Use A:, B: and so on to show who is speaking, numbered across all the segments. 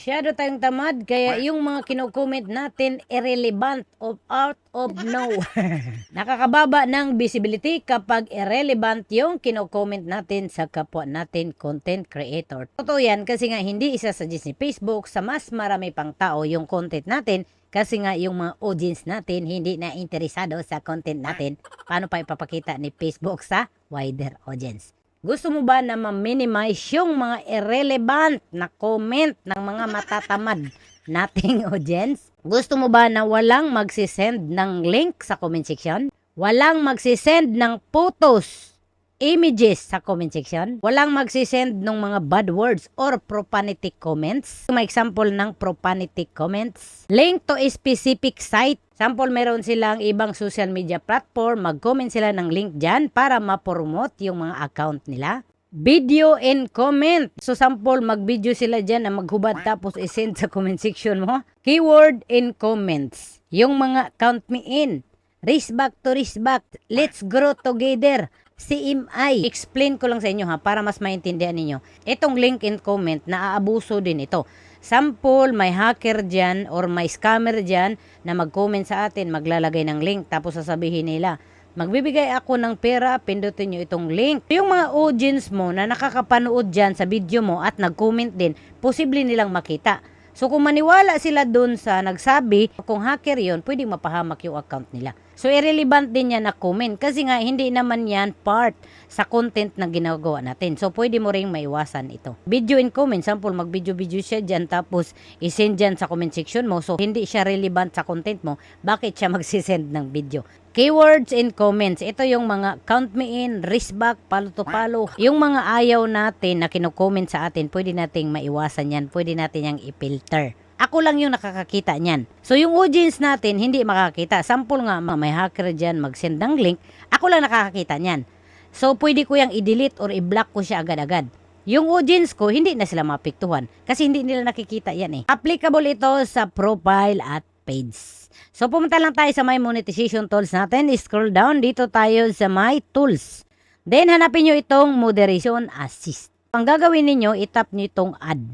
A: Masyado tayong tamad, kaya yung mga kino-comment natin irrelevant of out of no. Nakakababa ng visibility kapag irrelevant yung kino-comment natin sa kapwa natin content creator. Totoo yan kasi nga hindi isasuggest ni Facebook sa mas marami pang tao yung content natin kasi nga yung mga audience natin hindi na interesado sa content natin. Paano pa ipapakita ni Facebook sa wider audience? Gusto mo ba na ma-minimize yung mga irrelevant na comment ng mga matatamad nating audience? Gusto mo ba na walang magsisend ng link sa comment section? Walang magsisend ng photos, images sa comment section? Walang magsisend ng mga bad words or profanity comments? May example ng profanity comments. Link to a specific site. Sample, meron silang ibang social media platform, mag-comment sila ng link dyan para ma-promote yung mga account nila. Video and comment. So sample, mag-video sila dyan na maghubad tapos isend sa comment section mo. Keyword and comments. Yung mga count me in. Race back to race back. Let's grow together. CMI. Explain ko lang sa inyo ha para mas maintindihan ninyo. Itong link and comment, naaabuso din ito. Sample, may hacker dyan or may scammer dyan na mag-comment sa atin, maglalagay ng link tapos sasabihin nila, magbibigay ako ng pera, pindutin nyo itong link. Yung mga audience mo na nakakapanood dyan sa video mo at nag-comment din, posible nilang makita. So kung maniwala sila dun sa nagsabi, kung hacker yon, pwedeng mapahamak yung account nila. So irrelevant din yan na comment kasi nga hindi naman yan part sa content na ginagawa natin. So pwede mo ring maiwasan ito. Video and comment, sample mag-video-video siya dyan tapos isend dyan sa comment section mo. So hindi siya relevant sa content mo. Bakit siya magsisend ng video? Keywords and comments. Ito yung mga count me in, race back, palo to palo. Yung mga ayaw natin na kino-comment sa atin, pwede nating maiwasan yan. Pwede natin yang i-filter. Ako lang yung nakakakita niyan. So yung audience natin hindi makakita. Sample nga, may hacker dyan mag-send ng link. Ako lang nakakakita niyan. So pwede ko yang i-delete or i-block ko siya agad-agad. Yung audience ko, hindi na sila mapiktuhan. Kasi hindi nila nakikita yan eh. Applicable ito sa profile at page. So pumunta lang tayo sa my monetization tools natin. Scroll down. Dito tayo sa my tools. Then hanapin nyo itong moderation assist. Ang gagawin ninyo, itap nyo itong add.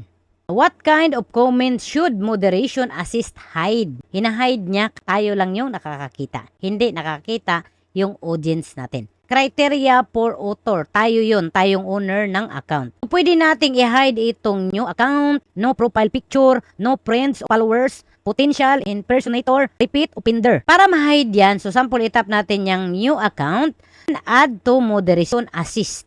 A: What kind of comments should moderation assist hide? Hinahide niya, tayo lang yung nakakakita. Hindi nakakita yung audience natin. Criteria for author, tayo yun, tayong owner ng account. Pwede nating i-hide itong new account, no profile picture, no friends, followers, potential impersonator, repeat, offender. Para ma-hide yan, so sample itap natin yung new account, add to moderation assist.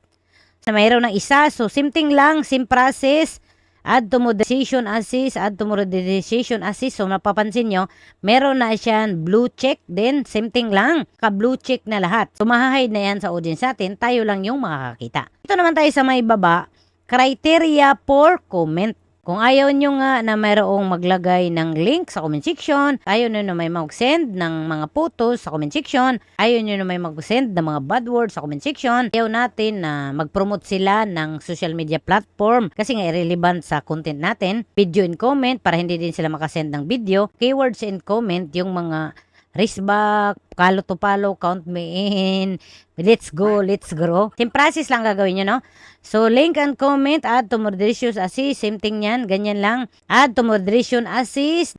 A: Mayroon ng isa, so same thing lang, same process. Add to moderation assist, add to moderation assist. So, napapansin nyo, meron na siyang blue check din. Same thing lang. Ka-blue check na lahat. So, mahahide na yan sa audience natin. Tayo lang yung makakakita. Ito naman tayo sa may baba. Criteria for comment. Kung ayaw nyo nga na mayroong maglagay ng link sa comment section, ayaw nyo na may mag-send ng mga photos sa comment section, ayaw nyo na may mag-send ng mga bad words sa comment section, ayaw natin na mag-promote sila ng social media platform kasi nga irrelevant sa content natin, video and comment para hindi din sila makasend ng video, keywords and comment, yung mga race back, palo to palo, count me in, let's go, let's grow. Same process lang gagawin nyo, no? So, link and comment, add to moderation assist, same thing yan, ganyan lang. Add to moderation assist,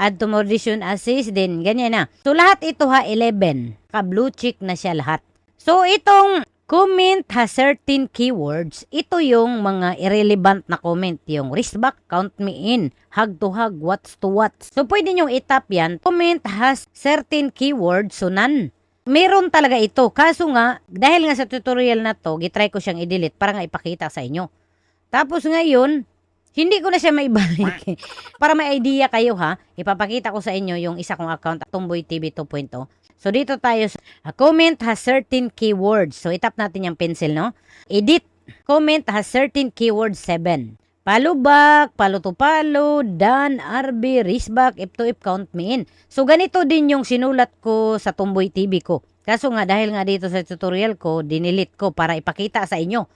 A: then ganyan na. So, lahat ito ha, 11. Ka-blue check na siya lahat. So, itong comment has certain keywords. Ito yung mga irrelevant na comment. Yung wristback, count me in, hug to hug, what's to what. So, pwede nyo itap yan. Comment has certain keywords, so none. Meron talaga ito. Kaso nga, dahil nga sa tutorial na to, gitry ko siyang i-delete para nga ipakita sa inyo. Tapos ngayon, hindi ko na siya maibalik. Para may idea kayo ha, ipapakita ko sa inyo yung isa kong account, Tomboy TV 2.0. So, dito tayo sa comment has certain keywords. So, itap natin yung pencil, no? Edit. Comment has certain keywords 7. Palo back, palo to palo, done, RB, race back, if to if, count me in. So, ganito din yung sinulat ko sa Tomboy TV ko. Kaso nga, dahil nga dito sa tutorial ko, dinilit ko para ipakita sa inyo.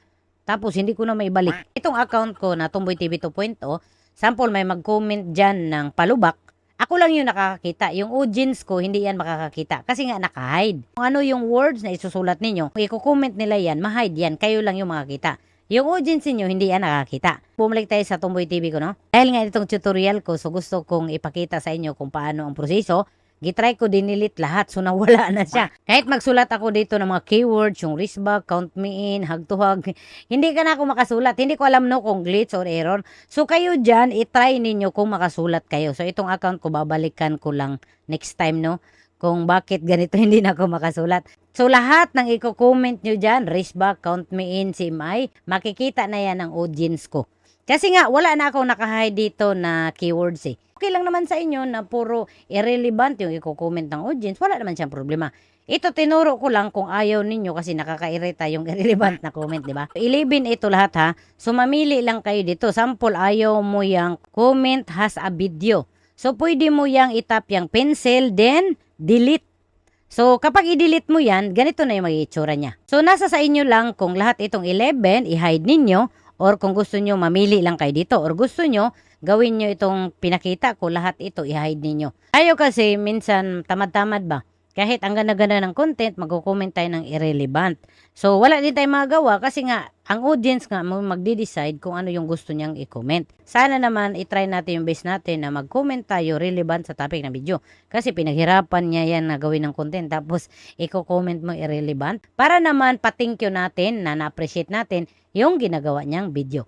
A: Tapos, hindi ko na maibalik. Itong account ko na Tomboy TV 2.0, sample may mag-comment dyan ng palubak, ako lang yung nakakakita. Yung audience ko, hindi yan makakakita. Kasi nga naka-hide. Kung ano yung words na isusulat ninyo, kung i-comment nila yan, ma-hide yan. Kayo lang yung makakita. yung audience niyo hindi yan nakakita. Bumalik tayo sa Tomboy TV ko, no? Dahil nga itong tutorial ko, so gusto kong ipakita sa inyo kung paano ang proseso. Gitry ko dinilit lahat, so nawala na siya. Kahit magsulat ako dito ng mga keywords, yung wristback, count me in, hug to hug, hindi ka na ako makasulat. Hindi ko alam no kung glitch or error. So kayo dyan, itry ninyo kung makasulat kayo. So itong account ko, babalikan ko lang next time, no? Kung bakit ganito hindi na ako makasulat. So lahat ng i-comment nyo dyan, wristback, count me in, CMI, makikita na yan ng audience ko. Kasi nga, wala na akong nakahide dito na keywords eh. Okay lang naman sa inyo na puro irrelevant yung i-comment ng audience. Wala naman siyang problema. Ito, tinuro ko lang kung ayaw ninyo kasi nakakairita yung irrelevant na comment, di ba? 11 ito lahat ha. So, mamili lang kayo dito. Sample, ayaw mo yung comment has a video. So, pwede mo yung itap yung pencil, then delete. So, kapag i-delete mo yan, ganito na yung mag-iitsura niya. So, nasa sa inyo lang kung lahat itong 11, i-hide ninyo, or kung gusto nyo, mamili lang kayo dito, or gusto nyo, gawin nyo itong pinakita ko, lahat ito, i-hide ninyo. Tayo kasi, minsan, tamad-tamad ba? Kahit ang ganda-ganda ng content, magko-comment tayo ng irrelevant. So, wala din tayo magawa kasi nga, ang audience nga magde-decide kung ano yung gusto niyang i-comment. Sana naman, itry natin yung base natin na mag-comment tayo relevant sa topic ng video. Kasi pinaghirapan niya yan na gawin ng content. Tapos, i-comment mo irrelevant. Para naman, patinkyo natin na na-appreciate natin yung ginagawa niyang video.